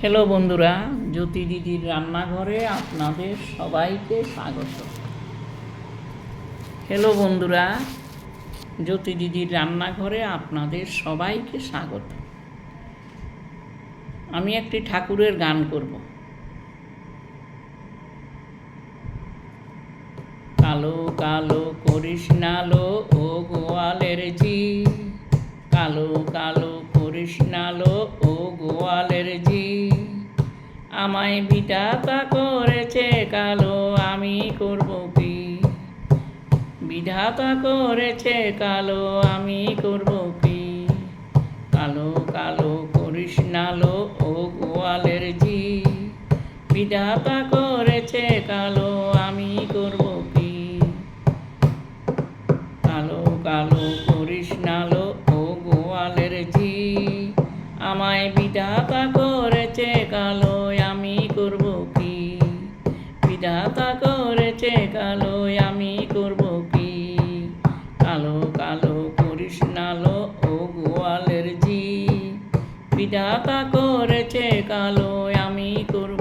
Hello বন্ধুরা, জ্যোতি দিদির রান্নাঘরে আপনাদের সবাইকে স্বাগত। হ্যালো বন্ধুরা, জ্যোতি দিদির রান্নাঘরে আপনাদের সবাইকে স্বাগত। আমি একটি ঠাকুরের গান করব। কালো কালো করিস নালো ও গোয়ালের ঝি, কালো কালো করিস নালো ও গোয়ালের ঝি, আমায় বিধাতা করেছে কালো, আমি করব কি? বিধাতা করেছে কালো, আমি করব কি? কালো কালো করিস নালো ও গোয়ালের ঝি, বিধাতা করেছে কালো, আমি করব কি? কালো কালো করিস নালো ও গোয়ালের ঝি, আমায় বিধাতা করেছে কালো, আমি করব কি? বিধাতা করেছে কালো, আমি করব কি? কালো কালো করিস নালো ও গোয়ালের ঝি, বিধাতা করেছে কালো, আমি করব